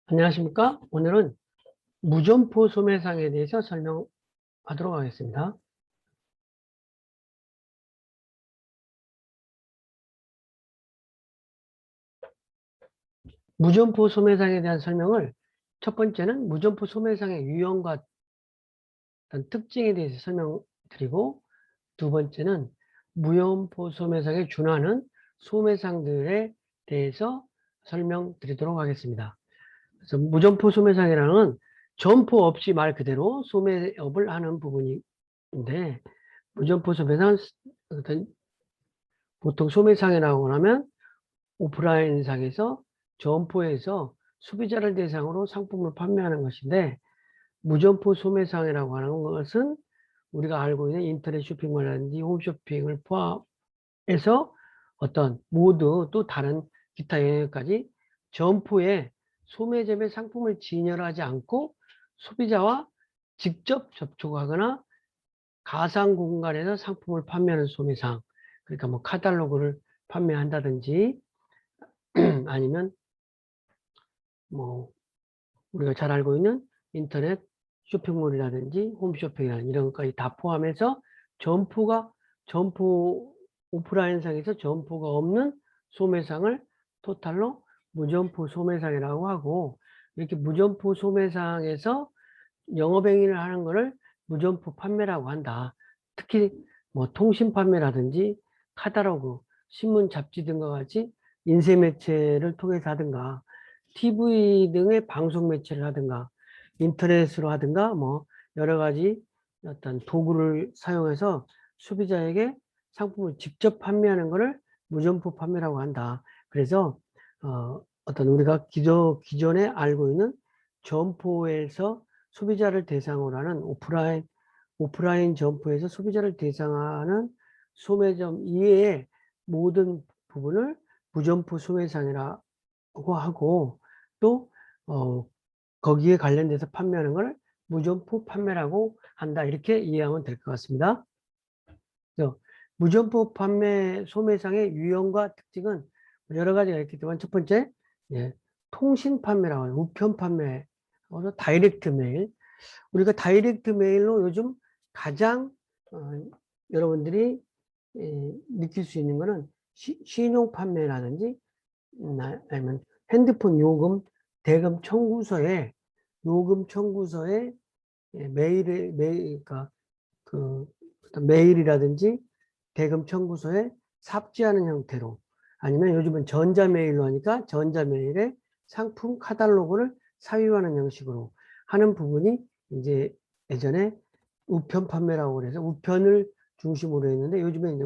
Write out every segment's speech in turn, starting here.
안녕하십니까? 오늘은 무점포 소매상에 대해서 설명하도록 하겠습니다. 무점포 소매상에 대한 설명을 첫 번째는 무점포 소매상의 유형과 어떤 특징에 대해서 설명드리고, 두 번째는 무점포 소매상에 준하는 소매상들에 대해서 설명드리도록 하겠습니다. 그래서 무점포 소매상이라는 점포 없이 말 그대로 소매업을 하는 부분인데, 무점포 소매상은 보통 소매상이라고 하면 오프라인상에서 점포에서 소비자를 대상으로 상품을 판매하는 것인데, 무점포 소매상이라고 하는 것은 우리가 알고 있는 인터넷 쇼핑몰이라든지 홈쇼핑을 포함해서 어떤 모두 또 다른 기타 영역까지 점포에 소매점의 상품을 진열하지 않고 소비자와 직접 접촉하거나 가상 공간에서 상품을 판매하는 소매상, 그러니까 뭐 카탈로그를 판매한다든지 아니면 뭐 우리가 잘 알고 있는 인터넷 쇼핑몰이라든지 홈쇼핑이라든지 이런 것까지 다 포함해서 점포 오프라인상에서 점포가 없는 소매상을 토탈로 무점포 소매상이라고 하고, 이렇게 무점포 소매상에서 영업행위를 하는 것을 무점포 판매라고 한다. 특히 뭐 통신 판매라든지 카탈로그, 신문 잡지 등과 같이 인쇄 매체를 통해서 하든가 TV 등의 방송 매체를 하든가 인터넷으로 하든가 뭐 여러 가지 어떤 도구를 사용해서 소비자에게 상품을 직접 판매하는 것을 무점포 판매라고 한다. 그래서 어떤 우리가 기존에 알고 있는 점포에서 소비자를 대상으로 하는 오프라인 점포에서 소비자를 대상하는 소매점 이외의 모든 부분을 무점포 소매상이라고 하고, 또 거기에 관련돼서 판매하는 걸 무점포 판매라고 한다. 이렇게 이해하면 될 것 같습니다. 그래서 무점포 판매 소매상의 유형과 특징은 여러 가지가 있기 때문에, 첫 번째, 통신 판매라고 하는 우편 판매, 다이렉트 메일. 우리가 다이렉트 메일로 요즘 가장 여러분들이 느낄 수 있는 것은 신용 판매라든지 아니면 핸드폰 대금 청구서에 그러니까 어떤 메일이라든지 대금 청구서에 삽지하는 형태로, 아니면 요즘은 전자메일로 하니까 전자메일에 상품 카탈로그를 삽입하는 형식으로 하는 부분이 이제 예전에 우편 판매라고 그래서 우편을 중심으로 했는데, 요즘에 이제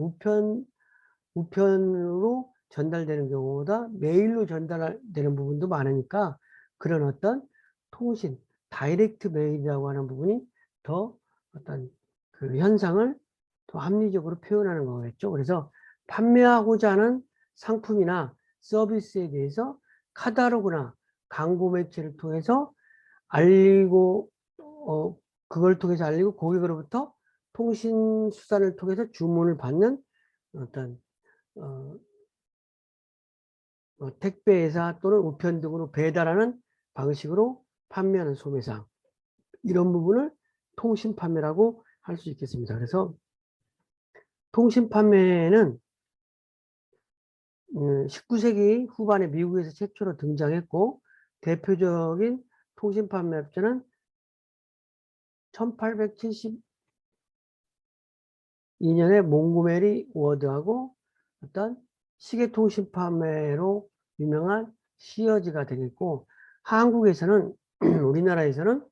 우편으로 전달되는 경우보다 메일로 전달되는 부분도 많으니까 그런 어떤 통신, 다이렉트 메일이라고 하는 부분이 더 어떤 그 현상을 더 합리적으로 표현하는 거겠죠. 그래서 판매하고자 하는 상품이나 서비스에 대해서 카탈로그나 광고 매체를 통해서 알리고, 그걸 통해서 알리고 고객으로부터 통신 수단을 통해서 주문을 받는 어떤 어, 택배회사 또는 우편 등으로 배달하는 방식으로 판매하는 소매상, 이런 부분을 통신 판매라고 할 수 있겠습니다. 그래서 통신 판매는 19세기 후반에 미국에서 최초로 등장했고, 대표적인 통신 판매 업체는 1872년에 몽고메리 워드하고 어떤 시계 통신 판매로 유명한 시어즈가 되겠고, 한국에서는 우리나라에서는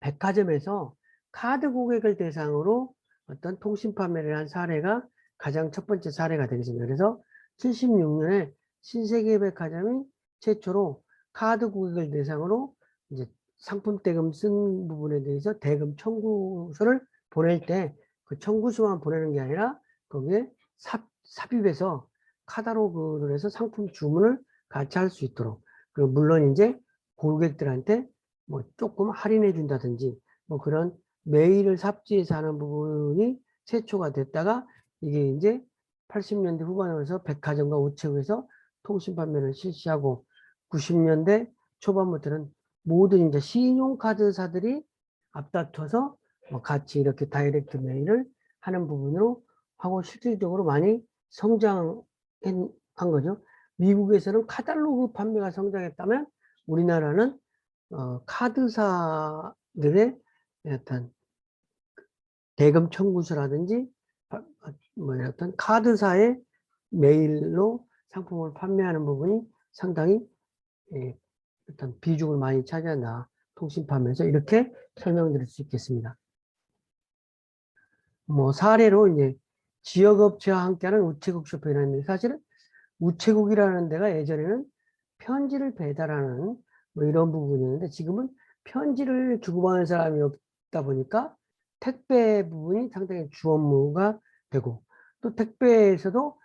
백화점에서 카드 고객을 대상으로 어떤 통신 판매를 한 사례가 가장 첫 번째 사례가 되겠습니다. 그래서 76년에 신세계백화점이 최초로 카드 고객을 대상으로 이제 상품 대금 쓴 부분에 대해서 대금 청구서를 보낼 때 그 청구서만 보내는 게 아니라 거기에 삽입해서 카탈로그를 해서 상품 주문을 같이 할 수 있도록, 그리고 물론 이제 고객들한테 뭐 조금 할인해 준다든지 뭐 그런 메일을 삽지해서 하는 부분이 최초가 됐다가, 이게 이제 80년대 후반에 와서 백화점과 우체국에서 통신 판매를 실시하고, 90년대 초반부터는 모든 이제 신용카드사들이 앞다퉈서 뭐 같이 이렇게 다이렉트 메일을 하는 부분으로 하고 실질적으로 많이 성장한 거죠. 미국에서는 카탈로그 판매가 성장했다면 우리나라는 카드사들의 어떤 대금 청구서라든지 뭐 어떤 카드사의 메일로 상품을 판매하는 부분이 상당히 어떤 비중을 많이 차지한다. 통신 판매에서 이렇게 설명드릴 수 있겠습니다. 뭐 사례로 이제 지역업체와 함께하는 우체국 쇼핑이라는 사실은 우체국이라는 데가 예전에는 편지를 배달하는 뭐 이런 부분이었는데 지금은 편지를 주고받는 사람이 없다 보니까 택배 부분이 상당히 주 업무가 되고 또 택배에서도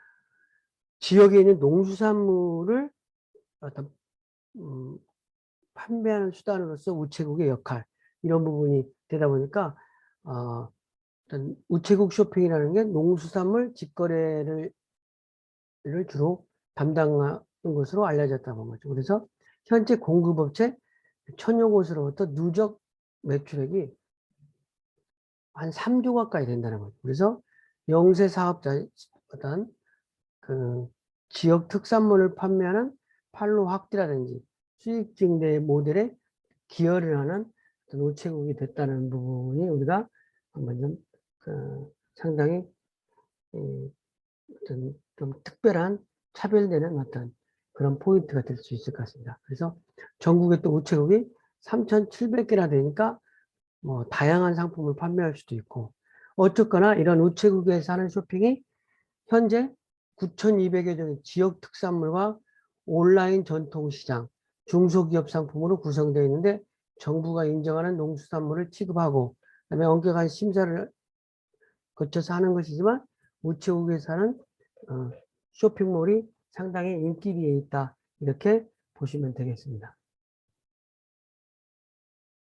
지역에 있는 농수산물을 어떤 판매하는 수단으로서 우체국의 역할 이런 부분이 되다 보니까 어떤 우체국 쇼핑이라는 게 농수산물 직거래를 주로 담당하는 것으로 알려졌다고 거죠. 그래서 현재 공급업체 1000여 곳으로부터 누적 매출액이 한 3조 가까이 된다는 거죠. 그래서 영세 사업자 어떤 그 지역 특산물을 판매하는 판로 확대라든지 수익 증대 모델에 기여를 하는 어떤 우체국이 됐다는 부분이 우리가 한번 좀 상당히 어떤 좀 특별한 차별되는 어떤 그런 포인트가 될 수 있을 것 같습니다. 그래서 전국에 또 우체국이 3,700개나 되니까 뭐 다양한 상품을 판매할 수도 있고 어쨌거나 이런 우체국에서 하는 쇼핑이 현재 9,200여 종의 지역 특산물과 온라인 전통시장, 중소기업 상품으로 구성되어 있는데 정부가 인정하는 농수산물을 취급하고 그다음에 엄격한 심사를 거쳐서 하는 것이지만 우체국에서 하는 쇼핑몰이 상당히 인기리에 있다. 이렇게 보시면 되겠습니다.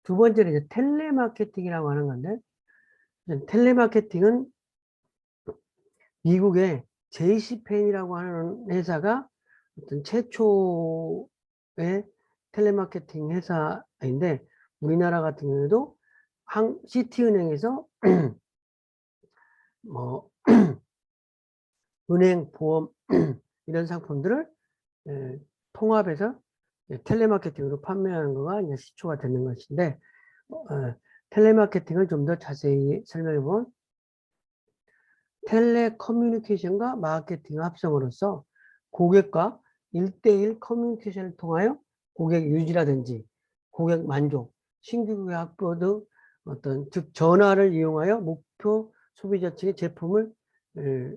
두 번째는 이제 텔레마케팅이라고 하는 건데 텔레마케팅은 미국의 제이시펜이라고 하는 회사가 어떤 최초의 텔레마케팅 회사인데 우리나라 같은 경우에도 시티은행에서 뭐 은행, 보험 이런 상품들을 통합해서 텔레마케팅으로 판매하는 거가 이제 시초가 되는 것인데 텔레마케팅을 좀 더 자세히 설명해 보면 텔레커뮤니케이션과 마케팅 합성으로써 고객과 1대1 커뮤니케이션을 통하여 고객 유지라든지 고객 만족, 신규 고객 확보 등 어떤 즉 전화를 이용하여 목표 소비자층의 제품을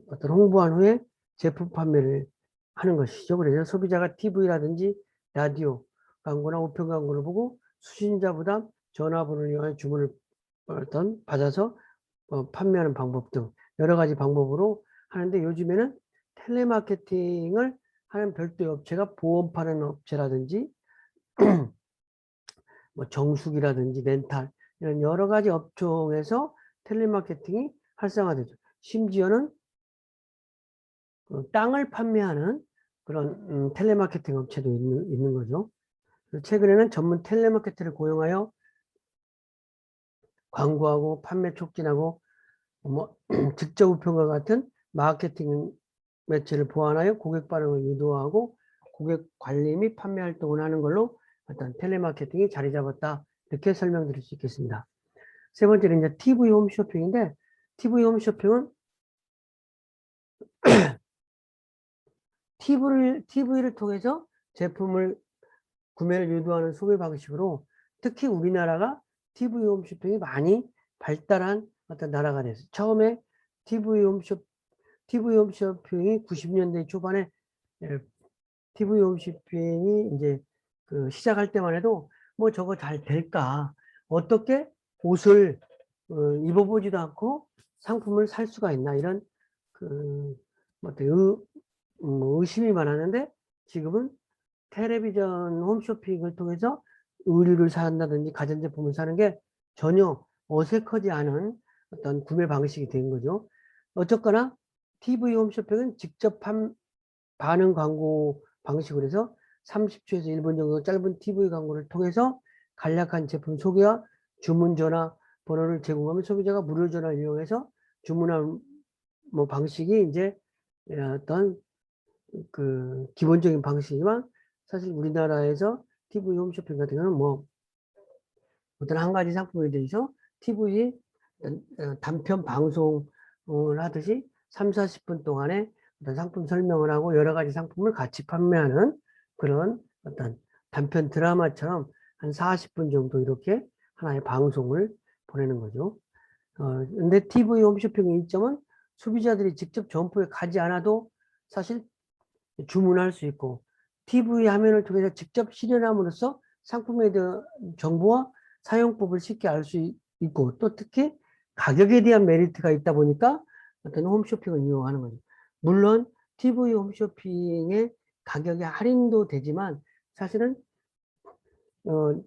어떤 홍보한 후에 제품 판매를 하는 것이죠. 그래서 소비자가 TV라든지 라디오 광고나 우편 광고를 보고 수신자 부담 전화번호를 이용해 주문을 어떤 받아서 판매하는 방법 등 여러 가지 방법으로 하는데 요즘에는 텔레마케팅을 하는 별도의 업체가 보험 파는 업체라든지 뭐 정수기라든지 렌탈 이런 여러 가지 업종에서 텔레마케팅이 활성화되죠. 심지어는 땅을 판매하는 그런 텔레마케팅 업체도 있는 거죠. 최근에는 전문 텔레마케터를 고용하여 광고하고 판매 촉진하고 뭐 직접 우편과 같은 마케팅 매체를 보완하여 고객 반응을 유도하고 고객 관리 및 판매 활동을 하는 걸로 어떤 텔레마케팅이 자리 잡았다. 이렇게 설명드릴 수 있겠습니다. 세 번째는 이제 TV 홈쇼핑인데 TV 홈쇼핑은 TV를 통해서 제품을 구매를 유도하는 소비 방식으로 특히 우리나라가 TV 홈쇼핑이 많이 발달한 어떤 나라가 됐어요. 처음에 TV 홈쇼핑이 90년대 초반에 TV 홈쇼핑이 이제 시작할 때만 해도 뭐 저거 잘 될까? 어떻게 옷을 입어보지도 않고 상품을 살 수가 있나? 이런 의심이 많았는데 지금은 텔레비전 홈쇼핑을 통해서 의류를 산다든지 가전제품을 사는 게 전혀 어색하지 않은 어떤 구매 방식이 된 거죠. 어쨌거나 TV 홈쇼핑은 직접 반응 광고 방식으로 해서 30초에서 1분 정도 짧은 TV 광고를 통해서 간략한 제품 소개와 주문 전화 번호를 제공하면 소비자가 무료 전화를 이용해서 주문한 뭐 방식이 이제 어떤 그 기본적인 방식이지만 사실 우리나라에서 TV 홈쇼핑 같은 경우는 뭐 어떤 한 가지 상품에 대해서 TV 단편 방송을 하듯이 3, 40분 동안에 어떤 상품 설명을 하고 여러 가지 상품을 같이 판매하는 그런 어떤 단편 드라마처럼 한 40분 정도 이렇게 하나의 방송을 보내는 거죠. 근데 TV 홈쇼핑의 이점은 소비자들이 직접 점포에 가지 않아도 사실 주문할 수 있고 TV 화면을 통해서 직접 실현함으로써 상품에 대한 정보와 사용법을 쉽게 알 수 있고 또 특히 가격에 대한 메리트가 있다 보니까 어떤 홈쇼핑을 이용하는 거죠. 물론 TV 홈쇼핑의 가격이 할인도 되지만 사실은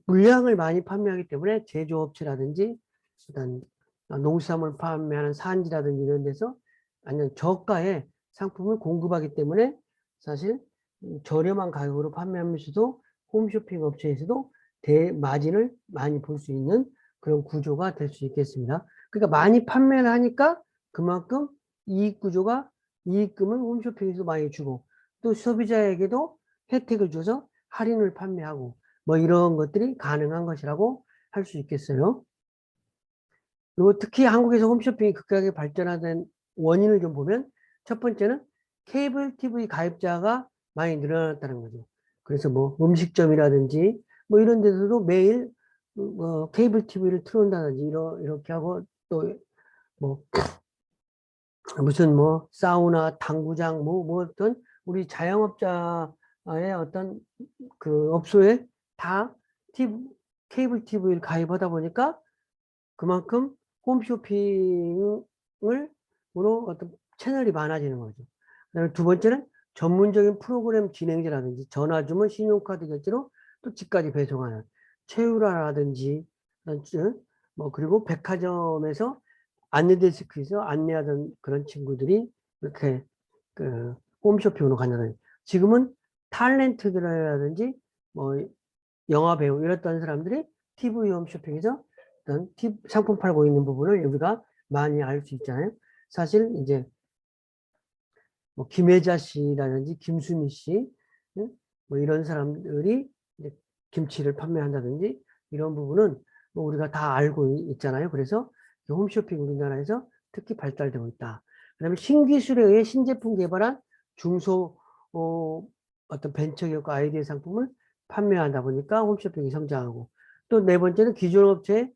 물량을 많이 판매하기 때문에 제조업체라든지 어떤 농수산물 판매하는 산지라든지 이런 데서 아니면 저가의 상품을 공급하기 때문에 사실 저렴한 가격으로 판매하면서도 홈쇼핑 업체에서도 대마진을 많이 볼 수 있는 그런 구조가 될 수 있겠습니다. 그러니까 많이 판매를 하니까 그만큼 이익 구조가 이익금을 홈쇼핑에서 많이 주고 또 소비자에게도 혜택을 줘서 할인을 판매하고 뭐 이런 것들이 가능한 것이라고 할 수 있겠어요. 그리고 특히 한국에서 홈쇼핑이 급격하게 발전하는 원인을 좀 보면 첫 번째는 케이블 TV 가입자가 많이 늘어났다는 거죠. 그래서 뭐 음식점이라든지 뭐 이런 데서도 매일 뭐 케이블 TV를 틀어온다든지 이렇게 하고 또 뭐 무슨 뭐 사우나, 당구장 뭐 어떤 우리 자영업자의 어떤 그 업소에 다 케이블 TV를 가입하다 보니까 그만큼 홈쇼핑으로 어떤 채널이 많아지는 거죠. 그다음에 두 번째는 전문적인 프로그램 진행자라든지 전화주문, 신용카드 결제로 또 집까지 배송하는 최유라라든지 뭐 그리고 백화점에서 안내데스크에서 안내하던 그런 친구들이 이렇게 그 홈쇼핑으로 간다든지 지금은 탤런트들이라든지 뭐 영화 배우 이랬던 사람들이 TV 홈쇼핑에서 어떤 상품 팔고 있는 부분을 우리가 많이 알 수 있잖아요. 사실 이제 뭐 김혜자 씨라든지 김수미 씨, 뭐 이런 사람들이 이제 김치를 판매한다든지 이런 부분은 뭐 우리가 다 알고 있잖아요. 그래서 홈쇼핑 우리나라에서 특히 발달되고 있다. 그다음에 신기술에 의해 신제품 개발한 중소 어떤 벤처기업 아이디어 상품을 판매하다 보니까 홈쇼핑이 성장하고 또 네 번째는 기존 업체에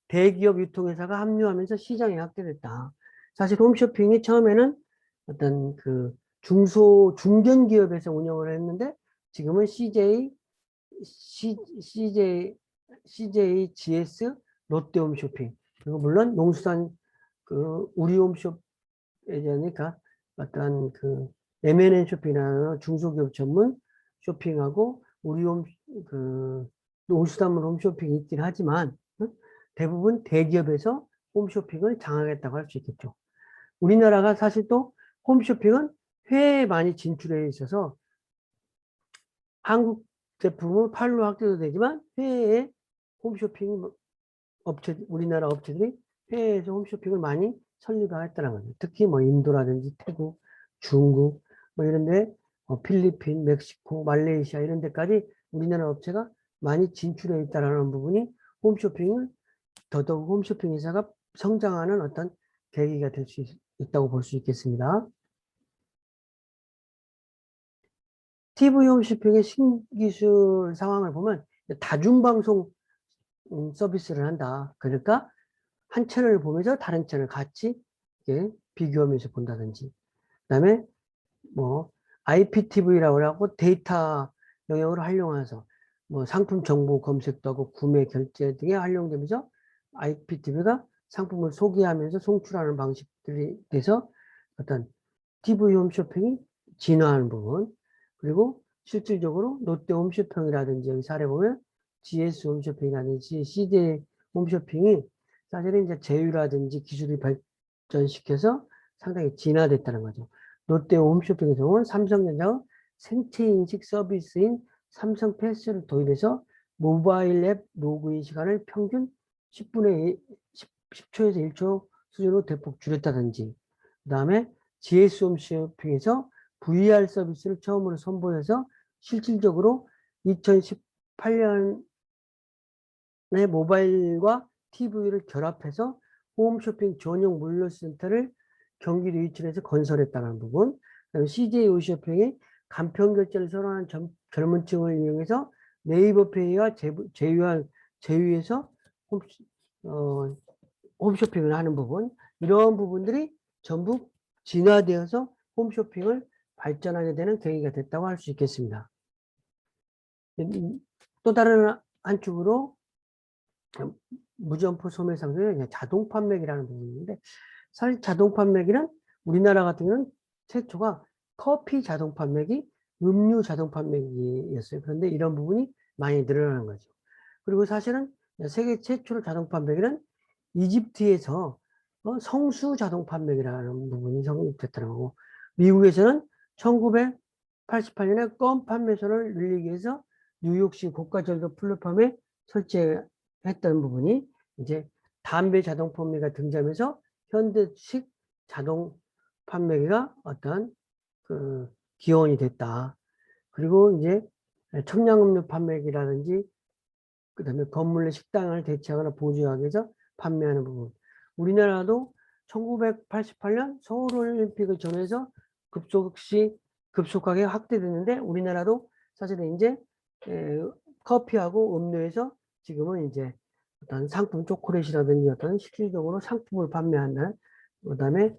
대기업 유통회사가 합류하면서 시장이 확대됐다. 사실 홈쇼핑이 처음에는 어떤 그 중견기업에서 운영을 했는데 지금은 CJ GS 롯데홈쇼핑 그리고 물론 농수산 그 우리홈숍 예전이니까 어떤 그 M&N 쇼핑이라는 중소기업 전문 쇼핑하고 우리홈 그 농수산물 홈쇼핑이 있긴 하지만 대부분 대기업에서 홈쇼핑을 장악했다고 할 수 있겠죠. 우리나라가 사실 또 홈쇼핑은 해외에 많이 진출해 있어서 한국 제품은 팔로 확대도 되지만 해외에 홈쇼핑 우리나라 업체들이 해외에서 홈쇼핑을 많이 설립했다는 거죠. 특히 뭐 인도라든지 태국, 중국 뭐 이런데 필리핀, 멕시코, 말레이시아 이런 데까지 우리나라 업체가 많이 진출해 있다는 부분이 홈쇼핑을 더더욱 홈쇼핑 회사가 성장하는 어떤 계기가 될 수 있다고 볼 수 있겠습니다. TV 홈쇼핑의 신기술 상황을 보면 다중방송 서비스를 한다. 그러니까 한 채널을 보면서 다른 채널 같이 비교하면서 본다든지 그다음에 뭐 IPTV라고 하고 데이터 영역을 활용해서 뭐 상품 정보 검색도 하고 구매 결제 등에 활용되면서 IPTV가 상품을 소개하면서 송출하는 방식들이 돼서 어떤 TV 홈쇼핑이 진화하는 부분 그리고 실질적으로 롯데 홈쇼핑이라든지 여기 사례 보면 GS 홈쇼핑이라든지 CJ 홈쇼핑이 사실은 이제 제휴라든지 기술을 발전시켜서 상당히 진화됐다는 거죠. 롯데 홈쇼핑의 경우는 삼성전자가 생체 인식 서비스인 삼성 패스를 도입해서 모바일 앱 로그인 시간을 평균 10초에서 1초 수준으로 대폭 줄였다든지, 그 다음에 GS홈 쇼핑에서 VR 서비스를 처음으로 선보여서 실질적으로 2018년에 모바일과 TV를 결합해서 홈쇼핑 전용 물류센터를 경기도 이천에서 건설했다는 부분, 그다음에 CJ 홈쇼핑이 간편 결제를 선호하는 젊은 층을 이용해서 네이버페이와 제휴해서 홈쇼핑을 하는 부분, 이런 부분들이 전부 진화되어서 홈쇼핑을 발전하게 되는 계기가 됐다고 할 수 있겠습니다. 또 다른 한쪽으로 무점포 소매 상승은 자동 판매기라는 부분인데, 사실 자동 판매기는 우리나라 같은 경우는 최초가 커피 자동 판매기, 음료 자동 판매기였어요. 그런데 이런 부분이 많이 늘어나는 거죠. 그리고 사실은 세계 최초로 자동 판매기는 이집트에서 성수 자동 판매기라는 부분이 성립됐다는 거고, 미국에서는 1988년에 껌 판매소를 늘리기 위해서 뉴욕시 고가절도 플랫폼에 설치했던 부분이 이제 담배 자동 판매가 등장해서 현대식 자동 판매기가 어떤 그 기원이 됐다. 그리고 이제 청량음료 판매기라든지 그다음에 건물 내 식당을 대체하거나 보조하기 위해서 판매하는 부분. 우리나라도 1988년 서울올림픽을 전해서 급속하게 확대됐는데, 우리나라도 사실은 이제 커피하고 음료에서 지금은 이제 어떤 상품 초콜릿이라든지 어떤 실질적으로 상품을 판매한다는, 그다음에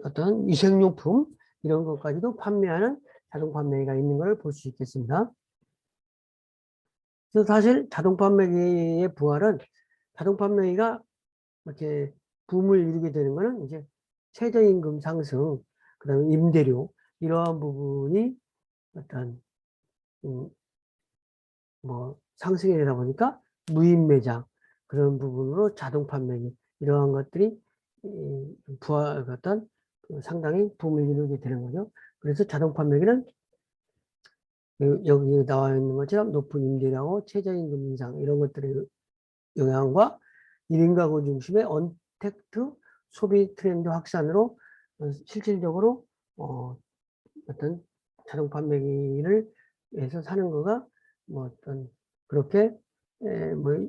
어떤 위생용품 이런 것까지도 판매하는 자동 판매기가 있는 걸 볼 수 있겠습니다. 그래서 사실 자동 판매기의 부활은, 자동 판매기가 이렇게 붐을 이루게 되는 거는 이제 최저임금 상승, 그다음에 임대료 이러한 부분이 어떤 뭐 상승이 되다 보니까 무인 매장 그런 부분으로 자동 판매기 이러한 것들이 부활 어떤 상당히 붐을 이루게 되는 거죠. 그래서 자동 판매기는 여기 나와 있는 것처럼 높은 임대료하고 최저임금 인상 이런 것들의 영향과 1인 가구 중심의 언택트 소비 트렌드 확산으로 실질적으로 어떤 자동 판매기를 해서 사는 거가 뭐 어떤 그렇게 뭐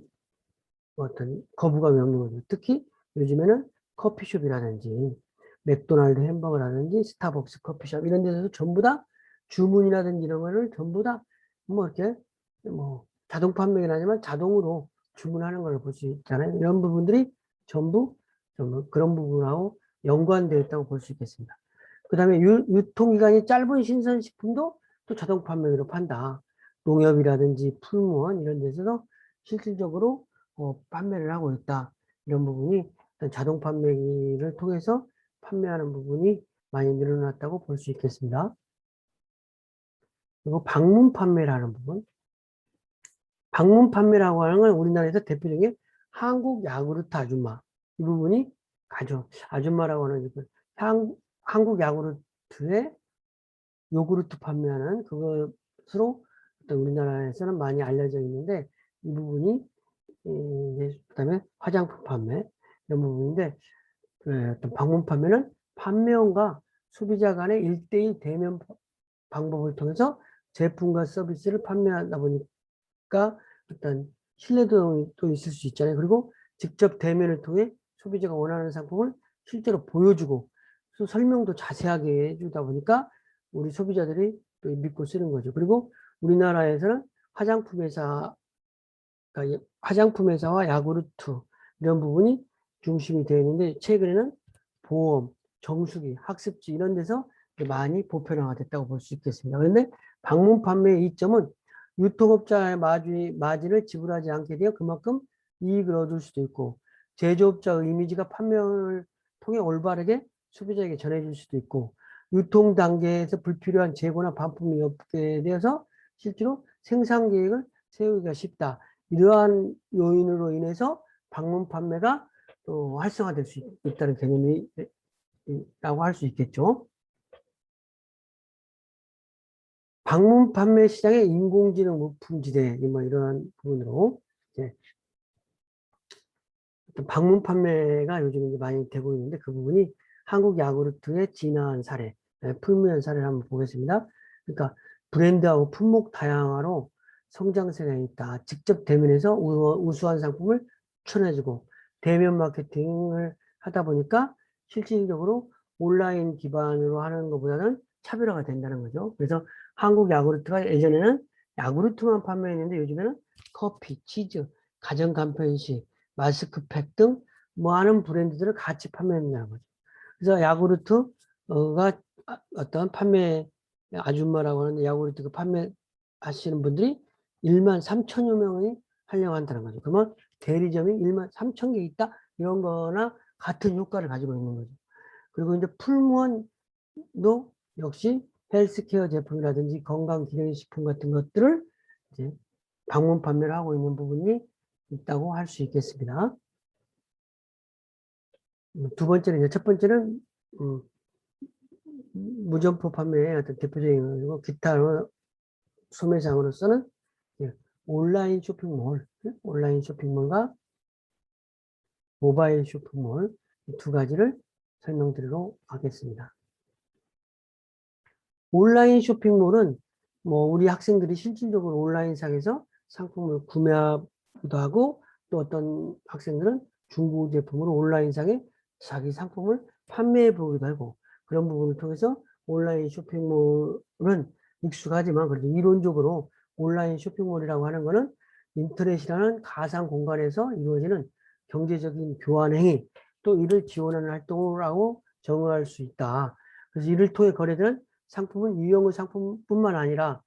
어떤 거부감이 없는 거죠. 특히 요즘에는 커피숍이라든지 맥도날드 햄버거라든지 스타벅스 커피숍 이런 데서 전부 다 주문이라든지 이런 거를 전부 다 뭐 이렇게 뭐 자동 판매는 아니지만 자동으로 주문하는 걸 볼 수 있잖아요. 이런 부분들이 전부 그런 부분하고 연관되어 있다고 볼 수 있겠습니다. 그 다음에 유통기간이 짧은 신선식품도 또 자동 판매기로 판다. 농협이라든지 풀무원 이런 데서 실질적으로 판매를 하고 있다. 이런 부분이 자동 판매기를 통해서 판매하는 부분이 많이 늘어났다고 볼 수 있겠습니다. 그리고 방문 판매라는 부분. 방문 판매라고 하는 건 우리나라에서 대표적인 한국 야구르트 아줌마. 이 부분이 아줌마라고 하는 한국 야구르트의 요구르트 판매하는 그것으로 우리나라에서는 많이 알려져 있는데, 이 부분이 그다음에 화장품 판매 이런 부분인데, 어떤 방문 판매는 판매원과 소비자 간의 1대1 대면 방법을 통해서 제품과 서비스를 판매하다 보니까 어떤 신뢰도 또 있을 수 있잖아요. 그리고 직접 대면을 통해 소비자가 원하는 상품을 실제로 보여주고 또 설명도 자세하게 해주다 보니까 우리 소비자들이 또 믿고 쓰는 거죠. 그리고 우리나라에서는 화장품 회사와 야구르트 이런 부분이 중심이 되어 있는데, 최근에는 보험, 정수기, 학습지 이런 데서 많이 보편화됐다고 볼 수 있겠습니다. 그런데 방문 판매의 이점은 유통업자의 마진을 지불하지 않게 되어 그만큼 이익을 얻을 수도 있고, 제조업자의 이미지가 판매를 통해 올바르게 소비자에게 전해질 수도 있고, 유통 단계에서 불필요한 재고나 반품이 없게 되어서 실제로 생산 계획을 세우기가 쉽다. 이러한 요인으로 인해서 방문 판매가 또 활성화될 수 있다는 개념이라고 할 수 있겠죠. 방문 판매 시장의 인공지능 무풍지대, 뭐 이런 부분으로 이제 방문 판매가 요즘 이제 많이 되고 있는데 그 부분이 한국 야구르트의 진화한 사례, 풍부한 사례를 한번 보겠습니다. 그러니까 브랜드하고 품목 다양화로 성장세가 있다. 직접 대면에서 우수한 상품을 추천해주고 대면 마케팅을 하다 보니까 실질적으로 온라인 기반으로 하는 것보다는 차별화가 된다는 거죠. 그래서 한국 야구르트가 예전에는 야구르트만 판매했는데 요즘에는 커피, 치즈, 가정 간편식, 마스크팩 등 많은 브랜드들을 같이 판매한다는 거죠. 그래서 야구르트가 어떤 판매 아줌마라고 하는데 야구르트 그 판매하시는 분들이 1만 3천여 명이 하려고 한다는 거죠. 그러면 대리점이 1만 3천 개 있다? 이런 거나 같은 효과를 가지고 있는 거죠. 그리고 이제 풀무원도 역시 헬스케어 제품이라든지 건강기능식품 같은 것들을 이제 방문 판매를 하고 있는 부분이 있다고 할 수 있겠습니다. 두 번째는, 이제 첫 번째는, 무점포 판매의 어떤 대표적인 거고, 기타 소매상으로서는 온라인 쇼핑몰, 온라인 쇼핑몰과 모바일 쇼핑몰 두 가지를 설명드리도록 하겠습니다. 온라인 쇼핑몰은 뭐 우리 학생들이 실질적으로 온라인상에서 상품을 구매하기도 하고 또 어떤 학생들은 중고 제품으로 온라인상에 자기 상품을 판매해 보기도 하고 그런 부분을 통해서 온라인 쇼핑몰은 익숙하지만 그래도 이론적으로 온라인 쇼핑몰이라고 하는 것은 인터넷이라는 가상 공간에서 이루어지는 경제적인 교환 행위 또 이를 지원하는 활동이라고 정의할 수 있다. 그래서 이를 통해 거래되는 상품은 유형의 상품뿐만 아니라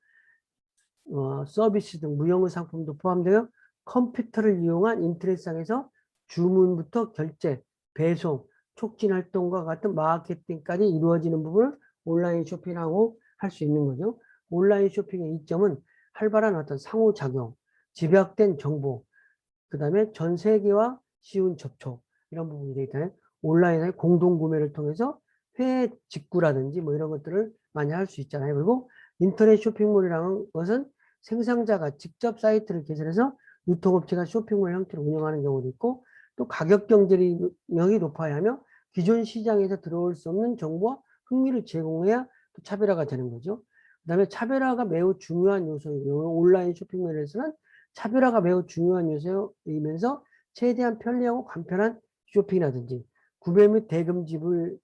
서비스 등 무형의 상품도 포함되어 컴퓨터를 이용한 인터넷상에서 주문부터 결제, 배송, 촉진 활동과 같은 마케팅까지 이루어지는 부분을 온라인 쇼핑이라고 할 수 있는 거죠. 온라인 쇼핑의 이점은 활발한 어떤 상호작용, 집약된 정보, 그 다음에 전 세계와 쉬운 접촉 이런 부분이 되어 있다면 온라인의 공동구매를 통해서 해외 직구라든지 뭐 이런 것들을 많이 할 수 있잖아요. 그리고 인터넷 쇼핑몰이라는 것은 생산자가 직접 사이트를 개설해서 유통업체가 쇼핑몰 형태로 운영하는 경우도 있고 또 가격 경쟁력이 높아야 하며 기존 시장에서 들어올 수 없는 정보와 흥미를 제공해야 또 차별화가 되는 거죠. 그 다음에 차별화가 매우 중요한 요소이고 온라인 쇼핑몰에서는 차별화가 매우 중요한 요소이면서 최대한 편리하고 간편한 쇼핑이라든지 구매 및 대금 지불이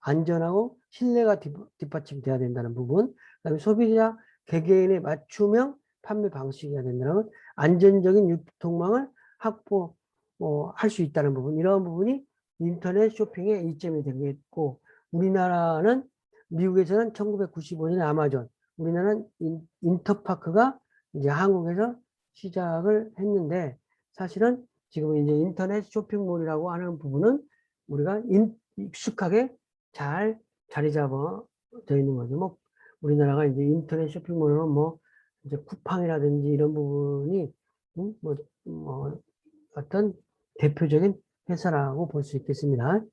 안전하고 신뢰가 뒷받침돼야 된다는 부분, 그다음에 소비자 개개인의 맞춤형 판매 방식이어야 된다는 안전적인 유통망을 확보할 수 있다는 부분, 이런 부분이 인터넷 쇼핑의 이점이 되겠고 우리나라는 미국에서는 1995년에 아마존, 우리나라는 인터파크가 이제 한국에서 시작을 했는데 사실은 지금 이제 인터넷 쇼핑몰이라고 하는 부분은 우리가 익숙하게 잘 자리 잡아져 있는 거죠. 뭐 우리나라가 이제 인터넷 쇼핑몰은 뭐 이제 쿠팡이라든지 이런 부분이 뭐 어떤 대표적인 회사라고 볼 수 있겠습니다.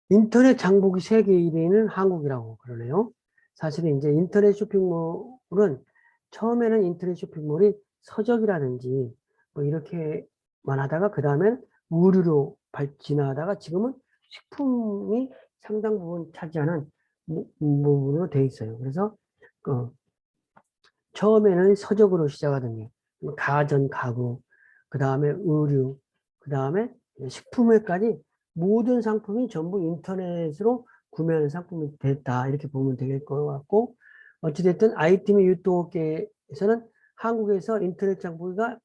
인터넷 장보기 세계 1위는 한국이라고 그러네요. 사실은 이제 인터넷 쇼핑몰은 처음에는 인터넷 쇼핑몰이 서적이라든지 뭐 이렇게만 하다가 그 다음엔 의류로 진화하다가 지금은 식품이 상당 부분 차지하는 부분으로 되어 있어요. 그래서 처음에는 서적으로 시작하더니 가전, 가구, 그 다음에 의류, 그 다음에 식품에까지 모든 상품이 전부 인터넷으로 구매하는 상품이 됐다. 이렇게 보면 될 것 같고 어찌됐든 IT 및 유통업계에서는 한국에서 인터넷 장보기가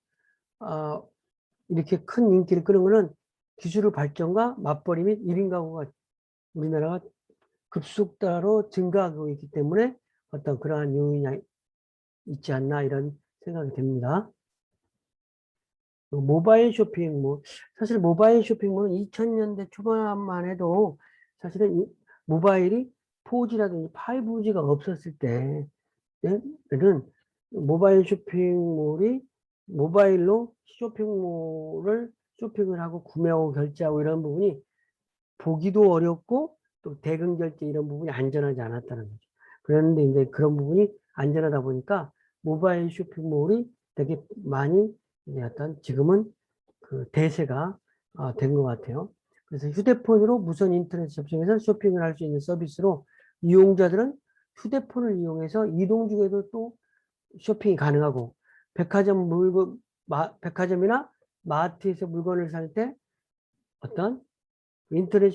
이렇게 큰 인기를 끄는 것은 기술의 발전과 맞벌이 및 1인 가구가 우리나라가 급속도로 증가하고 있기 때문에 어떤 그러한 요인이 있지 않나 이런 생각이 듭니다. 모바일 쇼핑, 사실 모바일 쇼핑몰은 2000년대 초반만 해도 사실은 모바일이 4G라든지 5G가 없었을 때는 모바일 쇼핑몰이 모바일로 쇼핑몰을 쇼핑을 하고 구매하고 결제하고 이런 부분이 보기도 어렵고 또 대금 결제 이런 부분이 안전하지 않았다는 거죠. 그런데 이제 그런 부분이 안전하다 보니까 모바일 쇼핑몰이 되게 많이 이제 어떤 지금은 그 대세가 된 것 같아요. 그래서 휴대폰으로 무선 인터넷 접속해서 쇼핑을 할 수 있는 서비스로 이용자들은 휴대폰을 이용해서 이동 중에도 또 쇼핑이 가능하고 백화점이나 마트에서 물건을 살 때 어떤 인터넷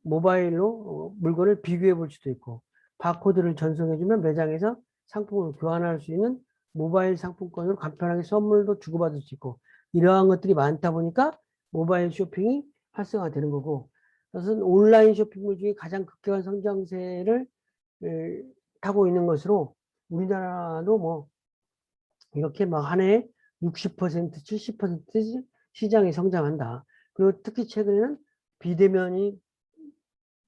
모바일로 물건을 비교해 볼 수도 있고 바코드를 전송해주면 매장에서 상품을 교환할 수 있는 모바일 상품권으로 간편하게 선물도 주고받을 수 있고 이러한 것들이 많다 보니까 모바일 쇼핑이 활성화되는 거고 그것은 온라인 쇼핑몰 중에 가장 급격한 성장세를 타고 있는 것으로 우리나라도 뭐 이렇게 막 한 해에 60%, 70% 시장이 성장한다. 그리고 특히 최근에는 비대면이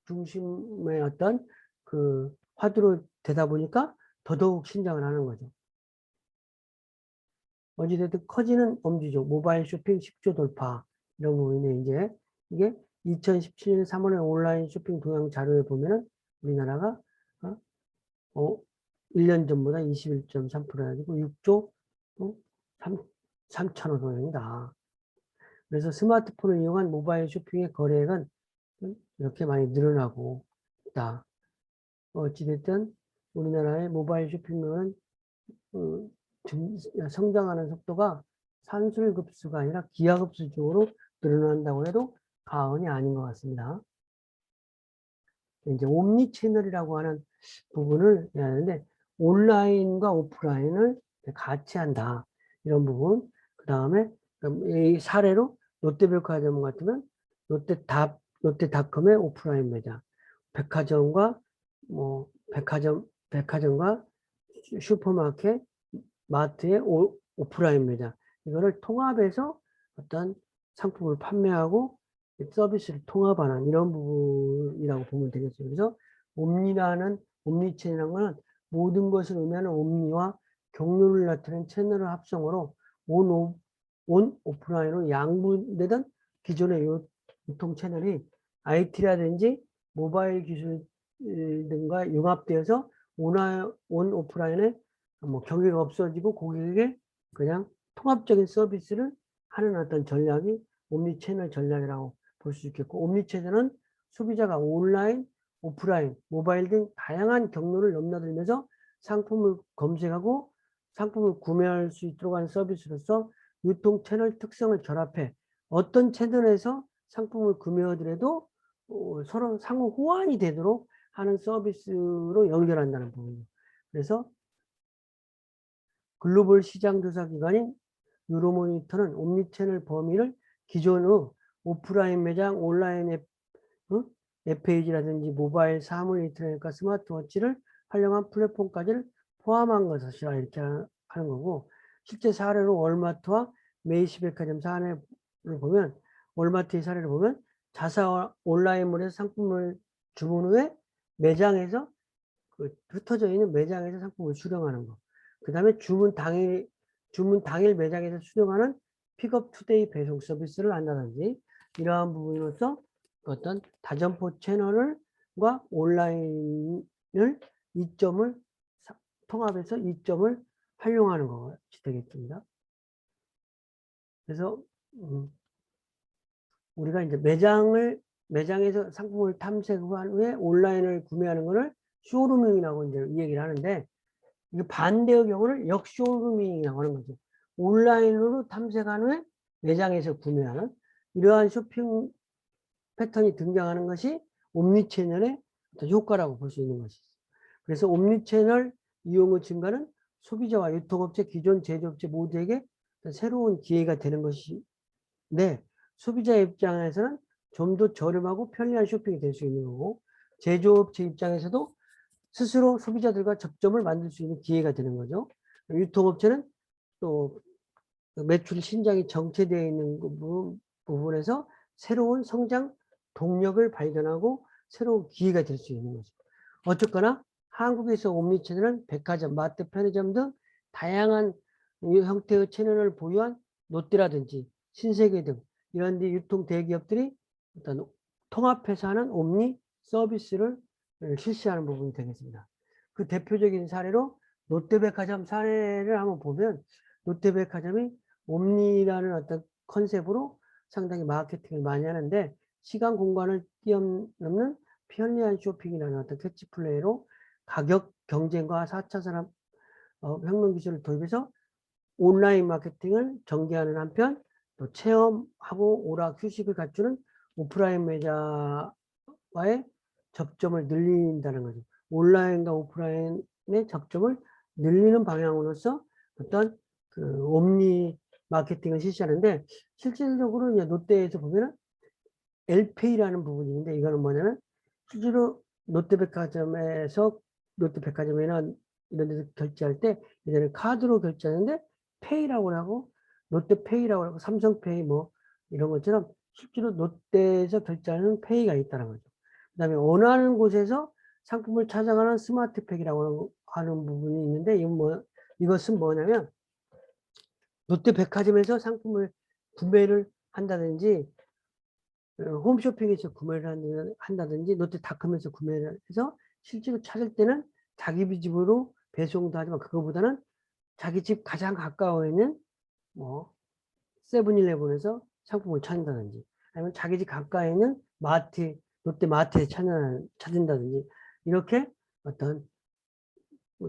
중심의 어떤 그 화두로 되다 보니까 더더욱 신장을 하는 거죠. 어찌됐든 커지는 엄지죠. 모바일 쇼핑 10조 돌파. 이런 부분이 이제 이게 2017년 3월에 온라인 쇼핑 동향 자료에 보면은 우리나라가 1년 전보다 21.3% 해가지고 6조 3천억 원이다. 그래서 스마트폰을 이용한 모바일 쇼핑의 거래액은 이렇게 많이 늘어나고 있다. 어찌됐든 우리나라의 모바일 쇼핑몰은 성장하는 속도가 산술급수가 아니라 기하급수적으로 늘어난다고 해도 과언이 아닌 것 같습니다. 이제 옴니 채널이라고 하는 부분을 해야 하는데 온라인과 오프라인을 같이 한다. 이런 부분. 그 다음에 이 사례로 롯데백화점 같으면 롯데닷컴의 오프라인 매장, 백화점과 뭐 백화점과 슈퍼마켓, 마트의 오프라인 매장 이거를 통합해서 어떤 상품을 판매하고 서비스를 통합하는 이런 부분이라고 보면 되겠죠. 그래서 옴니채널이라는 것은 모든 것을 의미하는 옴니와 경로를 나타내는 채널의 합성어로 온 오프라인으로 양분되던 기존의 유통 채널이 IT라든지 모바일 기술 등과 융합되어서 온 오프라인에 뭐 경계가 없어지고 고객에게 그냥 통합적인 서비스를 하는 어떤 전략이 옴니채널 전략이라고 볼 수 있겠고 옴니채널은 소비자가 온라인, 오프라인, 모바일 등 다양한 경로를 넘나들면서 상품을 검색하고 상품을 구매할 수 있도록 하는 서비스로서 유통 채널 특성을 결합해 어떤 채널에서 상품을 구매하더라도 서로 상호 호환이 되도록 하는 서비스로 연결한다는 부분이에요. 그래서 글로벌 시장조사 기관인 유로모니터는 옴니채널 범위를 기존의 오프라인 매장, 온라인 웹페이지라든지 모바일 사물 인터넷과 스마트워치를 활용한 플랫폼까지를 포함한 것이라 이렇게 하는 거고 실제 사례로 월마트와 메이시백화점 사례를 보면 월마트의 사례를 보면 자사 온라인몰에서 상품을 주문 후에 매장에서 흩어져 있는 매장에서 상품을 수령하는 거. 그 다음에 주문 당일 매장에서 수령하는 픽업 투데이 배송 서비스를 한다든지 이러한 부분으로서 어떤 다점포 채널과 온라인을 이점을 통합해서 이점을 활용하는 것이 되겠습니다. 그래서 우리가 이제 매장에서 상품을 탐색한 후에 온라인을 구매하는 것을 쇼루밍이라고 이제 이 얘기를 하는데 이게 반대의 경우를 역쇼루밍이라고 하는 거죠. 온라인으로 탐색한 후에 매장에서 구매하는 이러한 쇼핑 패턴이 등장하는 것이 옴니채널의 효과라고 볼 수 있는 것이죠. 그래서 옴니채널 이용의 증가는 소비자와 유통업체, 기존 제조업체 모두에게 새로운 기회가 되는 것인데 소비자 입장에서는 좀 더 저렴하고 편리한 쇼핑이 될 수 있는 거고 제조업체 입장에서도 스스로 소비자들과 접점을 만들 수 있는 기회가 되는 거죠. 유통업체는 또 매출 신장이 정체되어 있는 부분에서 새로운 성장 동력을 발견하고 새로운 기회가 될 수 있는 거죠. 어쨌거나 한국에서 옴니채널은 백화점, 마트, 편의점 등 다양한 형태의 채널을 보유한 롯데라든지 신세계 등 이런 데 유통 대기업들이 어떤 통합해서 하는 옴니 서비스를 실시하는 부분이 되겠습니다. 그 대표적인 사례로 롯데백화점 사례를 한번 보면 롯데백화점이 옴니라는 어떤 컨셉으로 상당히 마케팅을 많이 하는데 시간 공간을 뛰어넘는 편리한 쇼핑이라는 어떤 캐치플레이로 가격 경쟁과 4차 산업 혁명 기술을 도입해서 온라인 마케팅을 전개하는 한편 또 체험하고 오락 휴식을 갖추는 오프라인 매장과의 접점을 늘린다는 거죠. 온라인과 오프라인의 접점을 늘리는 방향으로서 어떤 그 옴니 마케팅을 실시하는데 실질적으로 이제 롯데에서 보면은 엘페이라는 부분이 있는데 이거는 뭐냐면 실제로 롯데백화점이나 이런 데서 결제할 때 예전에 카드로 결제하는데 페이라고 하고 롯데페이라고 하고 삼성페이 뭐 이런 것처럼 실제로 롯데에서 결제하는 페이가 있다는 거죠. 그다음에 원하는 곳에서 상품을 찾아가는 스마트팩이라고 하는 부분이 있는데 이것은 뭐냐면 롯데백화점에서 상품을 구매를 한다든지 홈쇼핑에서 구매를 한다든지 롯데닷컴에서 구매를 해서 실제로 찾을 때는 자기 집으로 배송도 하지만 그거보다는 자기 집 가장 가까워 있는 뭐 세븐일레븐에서 상품을 찾는다든지 아니면 자기 집 가까이 있는 롯데마트에 찾는다든지 이렇게 어떤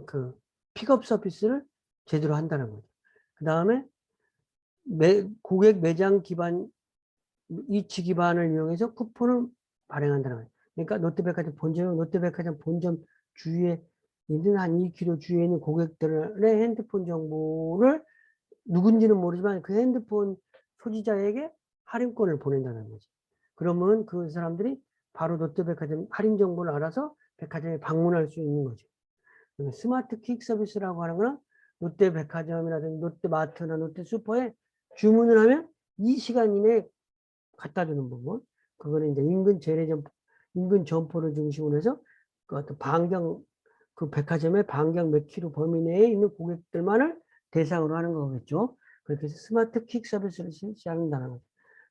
그 픽업 서비스를 제대로 한다는 거죠. 그 다음에 고객 매장 기반 이치 기반을 이용해서 쿠폰을 발행한다는 거예요. 그러니까 롯데백화점 본점 주위에 있는 한 2km 주위에 있는 고객들의 핸드폰 정보를 누군지는 모르지만 그 핸드폰 소지자에게 할인권을 보낸다는 거지. 그러면 그 사람들이 바로 롯데백화점 할인 정보를 알아서 백화점에 방문할 수 있는 거죠. 스마트 퀵 서비스라고 하는 거는 롯데백화점이라든지 롯데마트나 롯데슈퍼에 주문을 하면 이 시간 이내에 갖다 주는 부분. 그거는 이제 인근 점포를 중심으로 해서 그 어떤 그 백화점의 반경 몇 킬로 범위 내에 있는 고객들만을 대상으로 하는 거겠죠. 그렇게 해서 스마트 퀵 서비스를 실시한다는 거죠.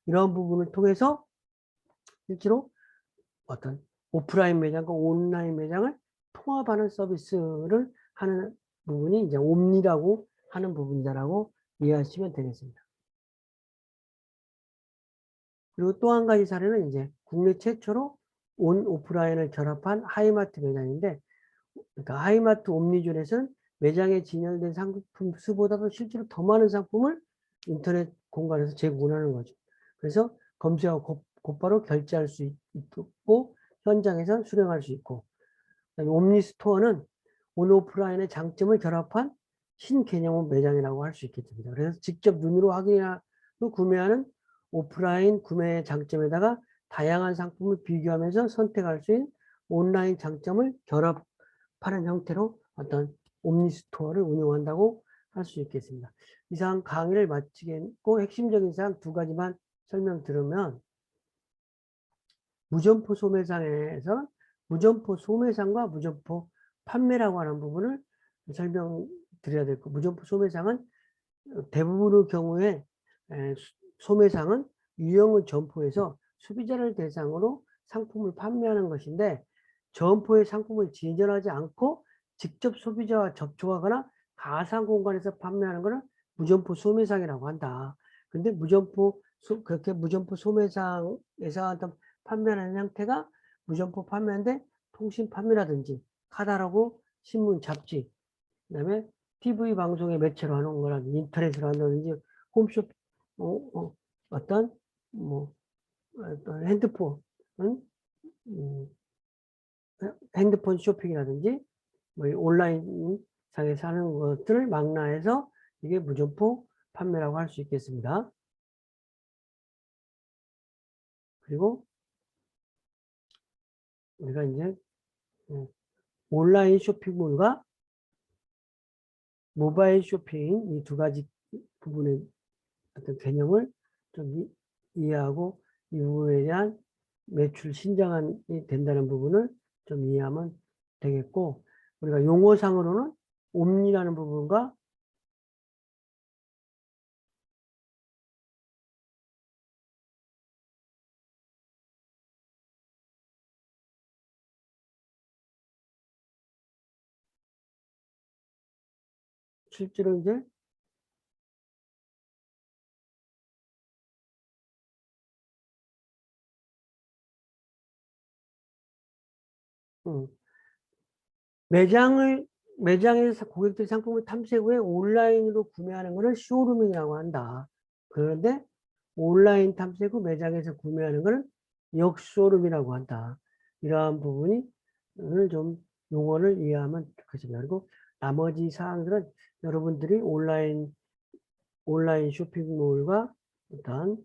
이런 부분을 통해서 실제로 어떤 오프라인 매장과 온라인 매장을 통합하는 서비스를 하는 부분이 이제 옴니라고 하는 부분이다라고 이해하시면 되겠습니다. 그리고 또 한 가지 사례는 이제 국내 최초로 오프라인을 결합한 하이마트 매장인데, 그러니까 하이마트 옴니존에서는 매장에 진열된 상품 수보다도 실제로 더 많은 상품을 인터넷 공간에서 제공하는 거죠. 그래서 검색하고 곧바로 결제할 수 있고 현장에서 수령할 수 있고, 그다음에 옴니스토어는 온오프라인의 장점을 결합한 신개념 매장이라고 할 수 있겠습니다. 그래서 직접 눈으로 확인하고 구매하는 오프라인 구매의 장점에다가 다양한 상품을 비교하면서 선택할 수 있는 온라인 장점을 결합하는 형태로 어떤 옴니스토어를 운영한다고 할 수 있겠습니다. 이상 강의를 마치겠고 핵심적인 사항 두 가지만 설명 들으면 무점포 소매상에서 무점포 소매상과 무점포 판매라고 하는 부분을 설명드려야 될 거. 무점포 소매상은 대부분의 경우에 소매상은 유형의 점포에서 소비자를 대상으로 상품을 판매하는 것인데 점포의 상품을 진열하지 않고 직접 소비자와 접촉하거나 가상 공간에서 판매하는 것을 무점포 소매상이라고 한다. 근데 그렇게 무점포 소매상에서 어떤 판매하는 형태가 무점포 판매인데 통신 판매라든지 카달로그, 신문, 잡지, 그다음에 TV 방송의 매체로 하는 거라든지 인터넷으로 한다든지 홈쇼 어떤 뭐 어떤 핸드폰 쇼핑이라든지 뭐 온라인 상에서 하는 것들을 망라해서 이게 무점포 판매라고 할 수 있겠습니다. 그리고 우리가 이제 온라인 쇼핑몰과 모바일 쇼핑 이 두 가지 부분의 어떤 개념을 좀 이해하고 이 부분에 대한 매출 신장이 된다는 부분을 좀 이해하면 되겠고, 우리가 용어상으로는 옴니라는 부분과 실제로 이제 음, 매장에서 고객들 상품을 탐색 후에 온라인으로 구매하는 것을 쇼루밍이라고 한다. 그런데 온라인 탐색 후 매장에서 구매하는 것을 역쇼룸이라고 한다. 이러한 부분이 오늘 좀 용어를 이해하면 좋겠습니다. 그리고 나머지 사항들은 여러분들이 온라인 쇼핑몰과 어떤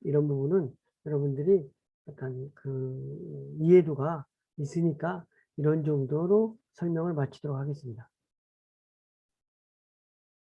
이런 부분은 여러분들이 약간 그 이해도가 있으니까 이런 정도로 설명을 마치도록 하겠습니다.